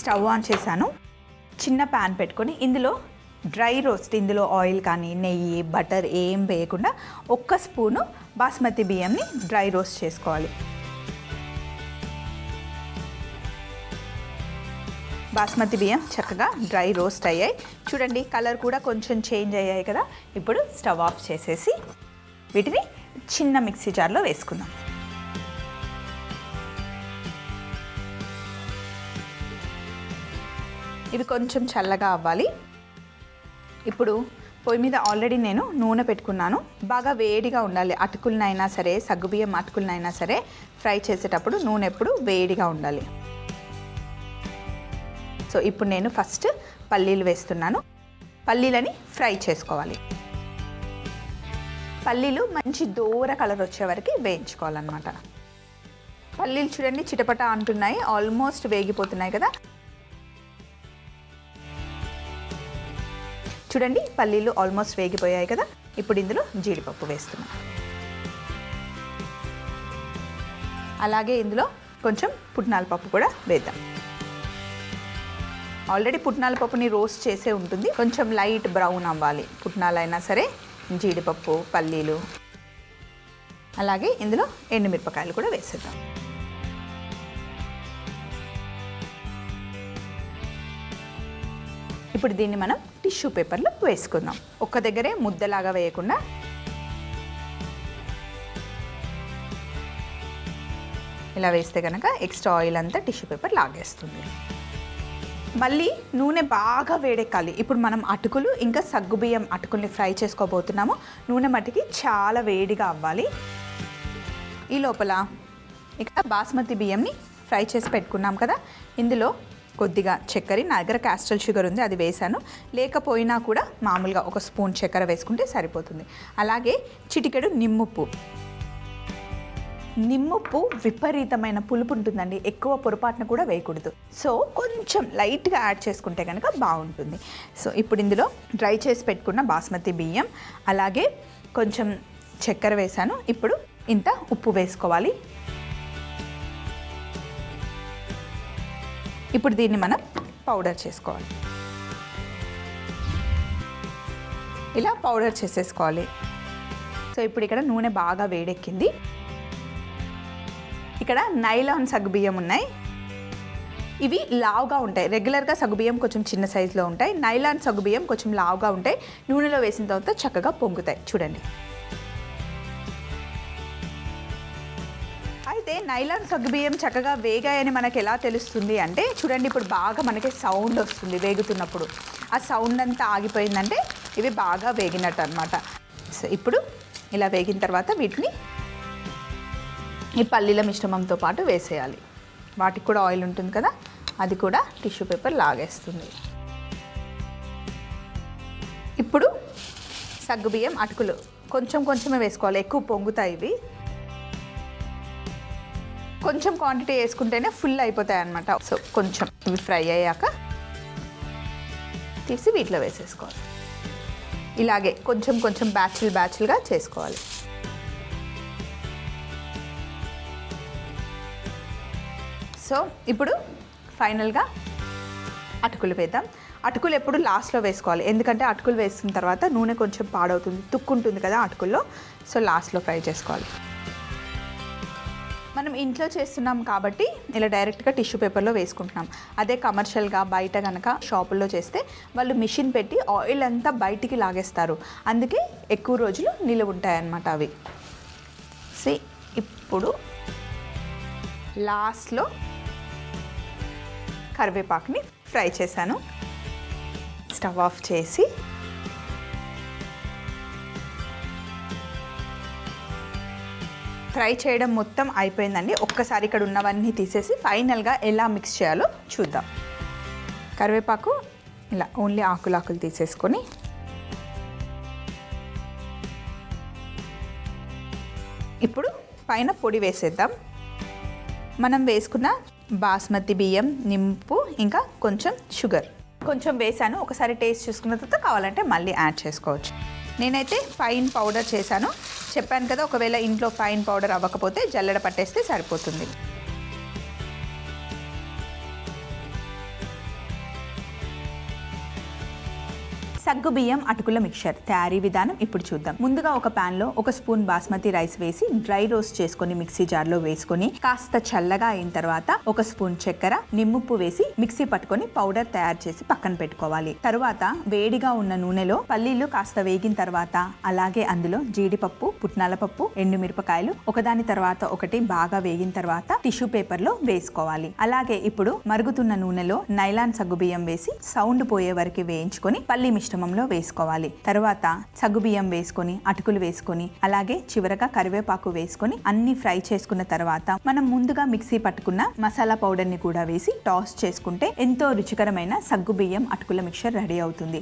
Stove on చేశాను. చిన్న pan పెట్టుకొని ఇందులో డ్రై రోస్ట్, ఇందులో ఆయిల్ కానీ నెయ్యి బటర్ ఏం వేయకుండా 1 స్పూను బాస్మతి బియ్యంని డ్రై రోస్ట్ చేసుకోవాలి. బాస్మతి బియ్యం చక్కగా డ్రై రోస్ట్ అయ్యాయి. చూడండి కలర్ కూడా కొంచెం చేంజ్ అయ్యాయి కదా. ఇప్పుడు స్టవ్ ఆఫ్ చేసేసి వీటిని చిన్న మిక్సీ జార్లో వేసుకుందాం. ఇవి కొంచెం చల్లగా అవ్వాలి. ఇప్పుడు పొయ్యి మీద ఆల్రెడీ నేను నూనె పెట్టుకున్నాను. బాగా వేడిగా ఉండాలి. అటుకులనైనా సరే, సగ్గుబియ్యం అటుకులనైనా సరే ఫ్రై చేసేటప్పుడు నూనె ఎప్పుడు వేడిగా ఉండాలి. సో ఇప్పుడు నేను ఫస్ట్ పల్లీలు వేస్తున్నాను. పల్లీలని ఫ్రై చేసుకోవాలి. పల్లీలు మంచి దూర కలర్ వచ్చే వరకు వేయించుకోవాలన్నమాట. పల్లీలు చూడండి చిటపట అంటున్నాయి, ఆల్మోస్ట్ వేగిపోతున్నాయి కదా. చూడండి పల్లీలు ఆల్మోస్ట్ వేగిపోయాయి కదా. ఇప్పుడు ఇందులో జీడిపప్పు వేస్తున్నాను. అలాగే ఇందులో కొంచెం పుట్నాల పప్పు కూడా వేద్దాం. ఆల్రెడీ పుట్నాల పప్పుని రోస్ట్ చేసే ఉంటుంది. కొంచెం లైట్ బ్రౌన్ అవ్వాలి. పుట్నాలైనా సరే, జీడిపప్పు, పల్లీలు, అలాగే ఇందులో ఎండుమిరపకాయలు కూడా వేసేద్దాం. ఇప్పుడు దీన్ని మనం టిష్యూ పేపర్లో వేసుకుందాం. ఒక్క దగ్గరే ముద్దలాగా వేయకుండా ఇలా వేస్తే కనుక ఎక్స్ట్రా ఆయిల్ అంతా టిష్యూ పేపర్ లాగేస్తుంది. మళ్ళీ నూనె బాగా వేడెక్కాలి. ఇప్పుడు మనం అటుకులు ఇంకా సగ్గుబియ్యం అటుకుల్ని ఫ్రై చేసుకోబోతున్నాము. నూనె మట్టికి చాలా వేడిగా అవ్వాలి. ఈ లోపల ఇక బాస్మతి బియ్యంని ఫ్రై చేసి పెట్టుకున్నాం కదా. ఇందులో కొద్దిగా చక్కెర, నా దగ్గర క్యాస్ట్రల్ షుగర్ ఉంది అది వేసాను. లేకపోయినా కూడా మామూలుగా 1 స్పూన్ చక్కెర వేసుకుంటే సరిపోతుంది. అలాగే చిటికెడు నిమ్ముప్పు. నిమ్ముప్పు విపరీతమైన పులుపు ఉంటుందండి. ఎక్కువ పొరపాటున కూడా వేయకూడదు. సో కొంచెం లైట్గా యాడ్ చేసుకుంటే కనుక బాగుంటుంది. సో ఇప్పుడు ఇందులో డ్రై చేసి పెట్టుకున్న బాస్మతి బియ్యం, అలాగే కొంచెం చక్కెర వేసాను. ఇప్పుడు ఇంత ఉప్పు వేసుకోవాలి. ఇప్పుడు దీన్ని మనం పౌడర్ చేసుకోవాలి. ఇలా పౌడర్ చేసేసుకోవాలి. సో ఇప్పుడు ఇక్కడ నూనె బాగా వేడెక్కింది. ఇక్కడ నైలాన్ సగ్గుబియ్యం ఉన్నాయి. ఇవి లావుగా ఉంటాయి. రెగ్యులర్గా సగ్గుబియ్యం కొంచెం చిన్న సైజులో ఉంటాయి. నైలాన్ సగ్గుబియ్యం కొంచెం లావుగా ఉంటాయి. నూనెలో వేసిన తర్వాత చక్కగా పొంగుతాయి. చూడండి. అయితే నైలాన్ సగ్గుబియ్యం చక్కగా వేగాయని మనకు ఎలా తెలుస్తుంది అంటే, చూడండి ఇప్పుడు బాగా మనకి సౌండ్ వస్తుంది వేగుతున్నప్పుడు. ఆ సౌండ్ అంతా ఆగిపోయిందంటే ఇవి బాగా వేగినట్టు అనమాట. సో ఇప్పుడు ఇలా వేగిన తర్వాత వీటిని ఈ పల్లీల మిశ్రమంతో పాటు వేసేయాలి. వాటికి కూడా ఆయిల్ ఉంటుంది కదా, అది కూడా టిష్యూ పేపర్ లాగేస్తుంది. ఇప్పుడు సగ్గుబియ్యం అటుకులు కొంచెం కొంచెమే వేసుకోవాలి. ఎక్కువ పొంగుతాయి ఇవి. కొంచెం క్వాంటిటీ వేసుకుంటేనే ఫుల్ అయిపోతాయి అన్నమాట. సో కొంచెం ఇవి ఫ్రై అయ్యాక తీసి వీటిలో వేసేసుకోవాలి. ఇలాగే కొంచెం కొంచెం బ్యాచ్లుగా చేసుకోవాలి. సో ఇప్పుడు ఫైనల్గా అటుకులు వేద్దాం. అటుకులు ఎప్పుడు లాస్ట్లో వేసుకోవాలి. ఎందుకంటే అటుకులు వేసిన తర్వాత నూనె కొంచెం పాడవుతుంది, తుక్కుంటుంది కదా అటుకుల్లో. సో లాస్ట్లో ఫ్రై చేసుకోవాలి. మనం ఇంట్లో చేస్తున్నాం కాబట్టి ఇలా డైరెక్ట్గా టిష్యూ పేపర్లో వేసుకుంటున్నాం. అదే కమర్షియల్గా బయట కనుక షాపుల్లో చేస్తే వాళ్ళు మిషన్ పెట్టి ఆయిల్ అంతా బయటికి లాగేస్తారు. అందుకే ఎక్కువ రోజులు నిలువ ఉంటాయన్నమాట అవి. సో ఇప్పుడు లాస్ట్లో కరివేపాకుని ఫ్రై చేశాను. స్టవ్ ఆఫ్ చేసి ఫ్రై చేయడం మొత్తం అయిపోయిందండి. ఒక్కసారి ఇక్కడ ఉన్నవన్నీ తీసేసి ఫైనల్గా ఎలా మిక్స్ చేయాలో చూద్దాం. కరివేపాకు ఇలా ఓన్లీ ఆకులు తీసేసుకొని ఇప్పుడు పైన పొడి వేసేద్దాం. మనం వేసుకున్న బాస్మతి బియ్యం, నింపు, ఇంకా కొంచెం షుగర్ కొంచెం వేసాను. ఒకసారి టేస్ట్ చూసుకున్న తర్వాత కావాలంటే మళ్ళీ యాడ్ చేసుకోవచ్చు. నేనైతే ఫైన్ పౌడర్ చేశాను. చెప్పాను కదా, ఒకవేళ ఇంట్లో ఫైన్ పౌడర్ అవ్వకపోతే జల్లెడ పట్టేస్తే సరిపోతుంది. సగ్గుబియ్యం అటుకుల మిక్చర్ తయారీ విధానం ఇప్పుడు చూద్దాం. ముందుగా ఒక పాన్ లో 1 స్పూన్ బాస్మతి రైస్ వేసి డ్రై రోస్ట్ చేసుకొని మిక్సీ జార్ లో వేసుకొని కాస్త చల్లగా అయిన తర్వాత 1 స్పూన్ చక్కెర, నిమ్ముప్పు వేసి మిక్సీ పట్టుకొని పౌడర్ తయారు చేసి పక్కన పెట్టుకోవాలి. తరువాత వేడిగా ఉన్న నూనెలో పల్లీలు కాస్త వేగిన తర్వాత అలాగే అందులో జీడిపప్పు, పుట్నాల పప్పు, ఎండుమిరపకాయలు ఒకదాని తర్వాత ఒకటి బాగా వేగిన తర్వాత టిష్యూ పేపర్ లో వేసుకోవాలి. అలాగే ఇప్పుడు మరుగుతున్న నూనెలో నైలాన్ సగ్గుబియ్యం వేసి సౌండ్ పోయే వరకు వేయించుకొని పల్లి మిశ్రమంలో వేసుకోవాలి. తర్వాత సగ్గుబియ్యం వేసుకొని అటుకులు వేసుకొని అలాగే చివరగా కరివేపాకు వేసుకొని అన్ని ఫ్రై చేసుకున్న తర్వాత మనం ముందుగా మిక్సీ పట్టుకున్న మసాలా పౌడర్ ని కూడా వేసి టాస్ చేసుకుంటే ఎంతో రుచికరమైన సగ్గుబియ్యం అటుకుల మిక్చర్ రెడీ అవుతుంది.